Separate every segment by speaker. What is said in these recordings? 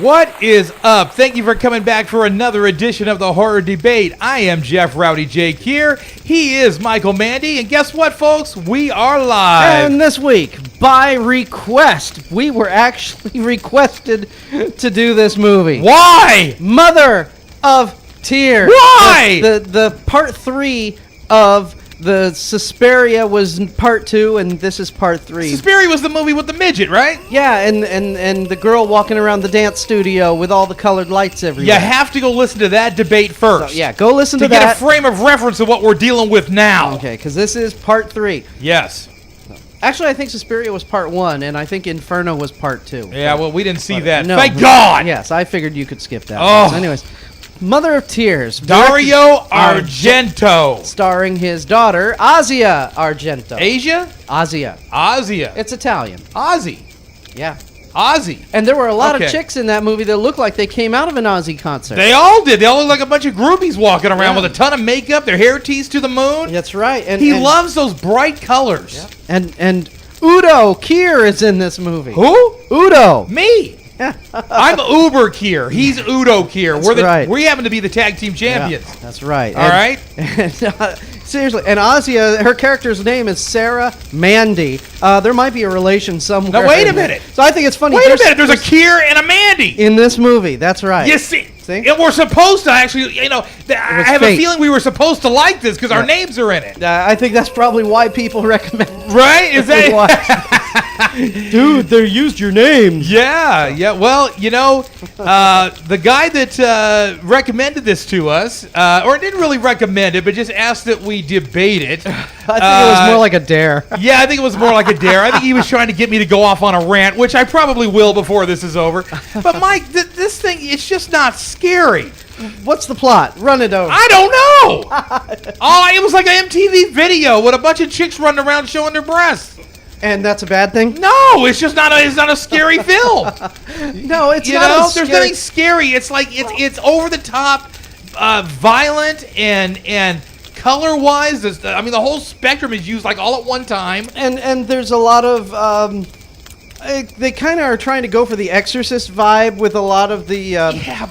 Speaker 1: What is up? Thank you for coming back for another edition of the Horror Debate. I am Jeff Rowdy Jake here. He is Michael Mandy. And guess what, folks? We are live.
Speaker 2: And this week, by request, we were actually requested to do this movie.
Speaker 1: Why?
Speaker 2: Mother of Tears.
Speaker 1: Why?
Speaker 2: The part 3 of the Suspiria was part 2, and this is part 3.
Speaker 1: Suspiria was the movie with the midget, right?
Speaker 2: Yeah, and the girl walking around the dance studio with all the colored lights everywhere.
Speaker 1: You have to go listen to that debate first.
Speaker 2: So, yeah, go listen to
Speaker 1: get
Speaker 2: that.
Speaker 1: a frame of reference of what we're dealing with now.
Speaker 2: Okay, because this is part 3.
Speaker 1: Yes.
Speaker 2: Actually, I think Suspiria was part 1, and I think Inferno was part 2.
Speaker 1: Yeah, well, we didn't see that.
Speaker 2: No.
Speaker 1: Thank God!
Speaker 2: Yes, I figured you could skip that.
Speaker 1: Oh.
Speaker 2: Anyways, Mother of Tears.
Speaker 1: Dario Argento.
Speaker 2: Starring his daughter, Asia Argento.
Speaker 1: Asia?
Speaker 2: Asia.
Speaker 1: Ozzy.
Speaker 2: It's Italian.
Speaker 1: Ozzy.
Speaker 2: Yeah.
Speaker 1: Ozzy.
Speaker 2: And there were a lot
Speaker 1: Okay.
Speaker 2: of chicks in that movie that looked like they came out of an Ozzy concert.
Speaker 1: They all did. They all look like a bunch of groupies walking around with a ton of makeup, their hair teased to the moon.
Speaker 2: That's right. And
Speaker 1: He loves those bright colors.
Speaker 2: Yeah. And Udo Kier is in this movie.
Speaker 1: Who?
Speaker 2: Udo.
Speaker 1: Me. I'm Uber Kier. He's Udo Kier.
Speaker 2: That's right.
Speaker 1: We happen to be the tag team champions.
Speaker 2: Yeah, that's right.
Speaker 1: All right.
Speaker 2: Seriously, and Asia, her character's name is Sarah Mandy. There might be a relation somewhere.
Speaker 1: Now, wait a minute.
Speaker 2: So I think it's funny.
Speaker 1: Wait a minute. There's a Kier and a Mandy.
Speaker 2: in this movie. That's right.
Speaker 1: You see? And we're supposed to actually, I have
Speaker 2: fate.
Speaker 1: a feeling we were supposed to like this because our names are in it.
Speaker 2: I think that's probably why people recommend.
Speaker 1: Right? Is that?
Speaker 2: Dude, they used your names.
Speaker 1: Yeah. Well, the guy that recommended this to us, or didn't really recommend it, but just asked that we debate it.
Speaker 2: I think it was more like a dare.
Speaker 1: Yeah, I think it was more like a dare. I think he was trying to get me to go off on a rant, which I probably will before this is over. But Mike, this thing, it's just not scary.
Speaker 2: What's the plot? Run it over.
Speaker 1: I don't know. It was like an MTV video with a bunch of chicks running around showing their breasts.
Speaker 2: And that's a bad thing?
Speaker 1: No, it's just not. It's not a scary film.
Speaker 2: No, it's not.
Speaker 1: There's nothing scary. It's like it's over the top, violent and color wise. The whole spectrum is used like all at one time.
Speaker 2: And there's a lot of they kind of are trying to go for the Exorcist vibe with a lot of the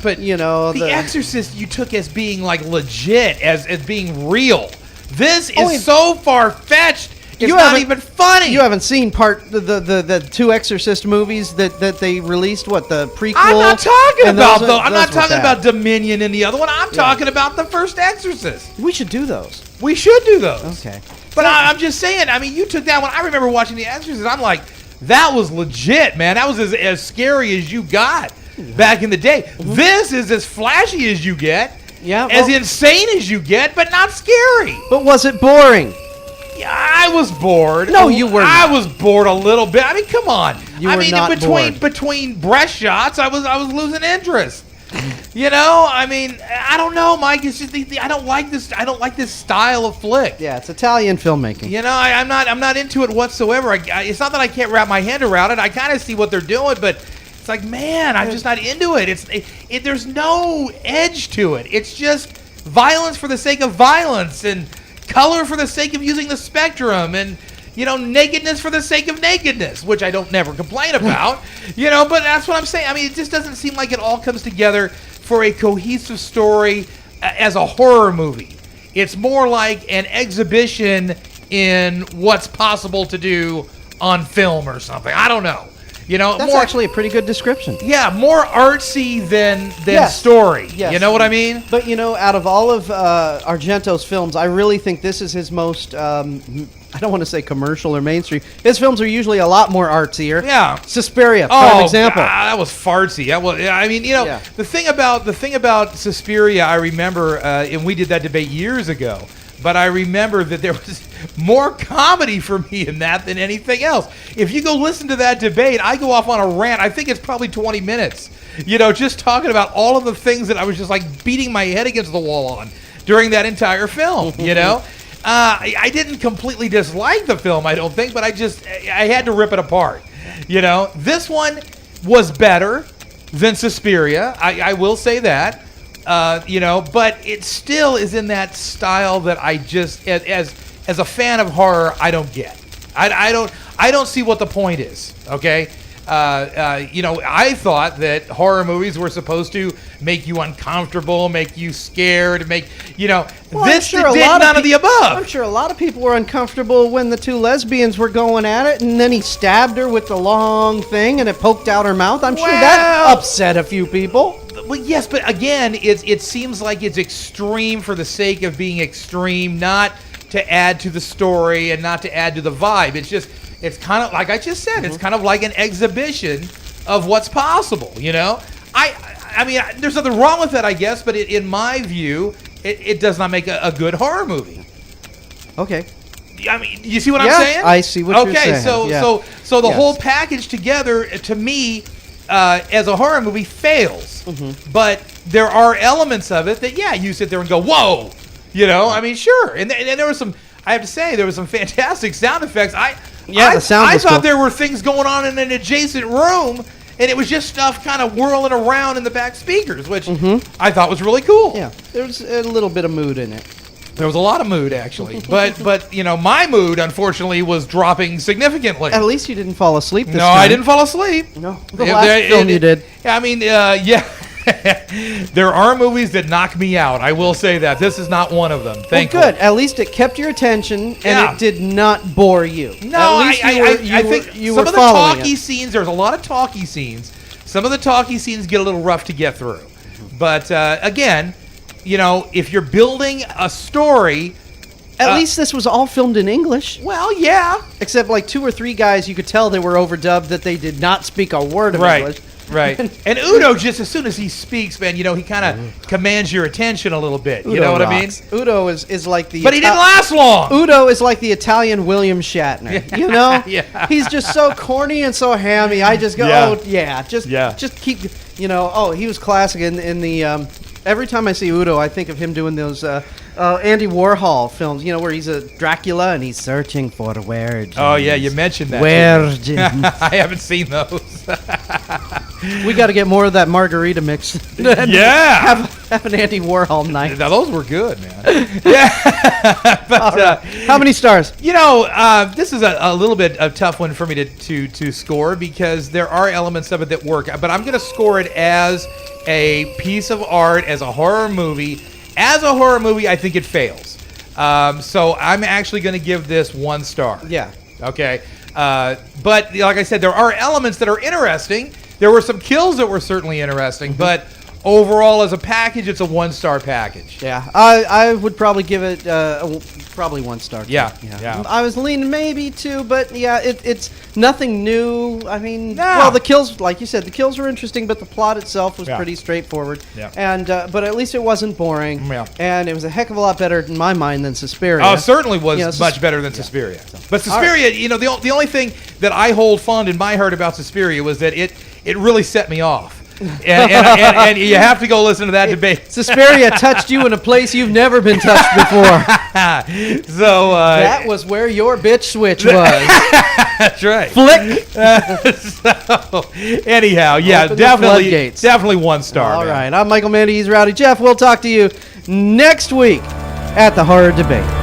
Speaker 1: but the Exorcist you took as being like legit, as being real. This is so far fetched. It's not even funny.
Speaker 2: You haven't seen the 2 Exorcist movies that they released. What, the prequel?
Speaker 1: I'm not talking about
Speaker 2: those.
Speaker 1: I'm not talking about Dominion and the other one. I'm talking about the first Exorcist.
Speaker 2: We should do those.
Speaker 1: We should do those.
Speaker 2: Okay.
Speaker 1: But I'm just saying. You took that one. I remember watching the Exorcist. I'm like, that was legit, man. That was as scary as you got back in the day. Mm-hmm. This is as flashy as you get.
Speaker 2: Yeah.
Speaker 1: As insane as you get, but not scary.
Speaker 2: But was it boring?
Speaker 1: Yeah, I was bored.
Speaker 2: No, you were not.
Speaker 1: I was bored a little bit. Come on.
Speaker 2: You were not bored.
Speaker 1: Between breast shots, I was losing interest. I don't know, Mike. It's just I don't like this. I don't like this style of flick.
Speaker 2: Yeah, it's Italian filmmaking.
Speaker 1: I'm not into it whatsoever. It's not that I can't wrap my head around it. I kind of see what they're doing, but it's like, man, I'm just not into it. There's no edge to it. It's just violence for the sake of violence and color for the sake of using the spectrum, and nakedness for the sake of nakedness, which I don't never complain about. But that's what I'm saying. It just doesn't seem like it all comes together for a cohesive story as a horror movie. It's more like an exhibition in what's possible to do on film or something. I don't know.
Speaker 2: That's actually a pretty good description.
Speaker 1: Yeah, more artsy than story.
Speaker 2: Yes.
Speaker 1: You know what I mean?
Speaker 2: But out of all of Argento's films, I really think this is his most. I don't want to say commercial or mainstream. His films are usually a lot more artsier.
Speaker 1: Yeah.
Speaker 2: Suspiria, prime example.
Speaker 1: That was fartsy. That was. The thing about Suspiria, I remember, and we did that debate years ago. But I remember that there was more comedy for me in that than anything else. If you go listen to that debate, I go off on a rant. I think it's probably 20 minutes. Just talking about all of the things that I was just like beating my head against the wall on during that entire film. I didn't completely dislike the film, I don't think, but I had to rip it apart. This one was better than Suspiria. I will say that. But it still is in that style that I just, as a fan of horror, I don't get. I don't see what the point is. Okay, I thought that horror movies were supposed to make you uncomfortable, make you scared, this did none of the above.
Speaker 2: I'm sure a lot of people were uncomfortable when the two lesbians were going at it, and then he stabbed her with the long thing, and it poked out her mouth. I'm sure that upset a few people.
Speaker 1: Well, yes, but again, it seems like it's extreme for the sake of being extreme, not to add to the story and not to add to the vibe. It's kind of like I just said. It's kind of like an exhibition of what's possible. I mean, there's nothing wrong with that, I guess, but in my view, it does not make a good horror movie.
Speaker 2: Okay.
Speaker 1: I mean, you see what I'm saying?
Speaker 2: I see what you're saying.
Speaker 1: Okay, so the whole package together, to me, as a horror movie, fails. But there are elements of it that, you sit there and go, whoa! I mean, sure. And there was some, I have to say, there was some fantastic sound effects.
Speaker 2: The sound was
Speaker 1: I thought
Speaker 2: cool.
Speaker 1: there were things going on in an adjacent room, and it was just stuff kind of whirling around in the back speakers, which I thought was really cool.
Speaker 2: Yeah, there was a little bit of mood in it.
Speaker 1: There was a lot of mood, actually. but my mood, unfortunately, was dropping significantly.
Speaker 2: At least you didn't fall asleep this time.
Speaker 1: No, I didn't fall asleep.
Speaker 2: No, the last film you did.
Speaker 1: I mean, there are movies that knock me out. I will say that. This is not one of them. Thankfully.
Speaker 2: Well, good. At least it kept your attention, and it did not bore you.
Speaker 1: No,
Speaker 2: at least
Speaker 1: I think
Speaker 2: you
Speaker 1: some
Speaker 2: were
Speaker 1: of the
Speaker 2: following
Speaker 1: talky scenes, there's a lot of talky scenes. Some of the talky scenes get a little rough to get through. But, again, if you're building a story...
Speaker 2: At least this was all filmed in English.
Speaker 1: Well, yeah.
Speaker 2: Except like 2 or 3 guys, you could tell they were overdubbed, that they did not speak a word of English.
Speaker 1: Right. And Udo, just as soon as he speaks, man, he kind of commands your attention a little bit. You know what I mean?
Speaker 2: Udo is like the...
Speaker 1: But he didn't last long.
Speaker 2: Udo is like the Italian William Shatner,
Speaker 1: Yeah.
Speaker 2: He's just so corny and so hammy. I just go, just keep, he was classic in the... every time I see Udo, I think of him doing those Andy Warhol films, where he's a Dracula and he's searching for the virgin.
Speaker 1: Oh, yeah, you mentioned that.
Speaker 2: Virgin.
Speaker 1: I haven't seen those.
Speaker 2: We got to get more of that margarita mix. Have an Andy Warhol night.
Speaker 1: Now, those were good, man. Yeah. But
Speaker 2: how many stars?
Speaker 1: This is a little bit a tough one for me to score because there are elements of it that work. But I'm going to score it as a piece of art, as a horror movie. As a horror movie, I think it fails. So I'm actually going to give this 1 star.
Speaker 2: Yeah.
Speaker 1: Okay. But like I said, there are elements that are interesting. There were some kills that were certainly interesting, but overall, as a package, it's a 1-star package.
Speaker 2: Yeah, I would probably give it probably 1 star.
Speaker 1: Yeah.
Speaker 2: I was leaning maybe 2, but it's nothing new. I mean,
Speaker 1: No.
Speaker 2: well, the kills, like you said, the kills were interesting, but the plot itself was pretty straightforward.
Speaker 1: Yeah.
Speaker 2: And but at least it wasn't boring.
Speaker 1: Yeah.
Speaker 2: And it was a heck of a lot better in my mind than Suspiria.
Speaker 1: Oh, it certainly was much better than Suspiria. But Suspiria, the only thing that I hold fond in my heart about Suspiria was that it really set me off. And you have to go listen to that debate.
Speaker 2: Suspiria touched you in a place you've never been touched before.
Speaker 1: So
Speaker 2: that was where your bitch switch was.
Speaker 1: That's right.
Speaker 2: Flick.
Speaker 1: So anyhow,
Speaker 2: Open the floodgates.
Speaker 1: definitely 1 star.
Speaker 2: All right. I'm Michael Mandy. He's Rowdy. Jeff, we'll talk to you next week at the Horror Debate.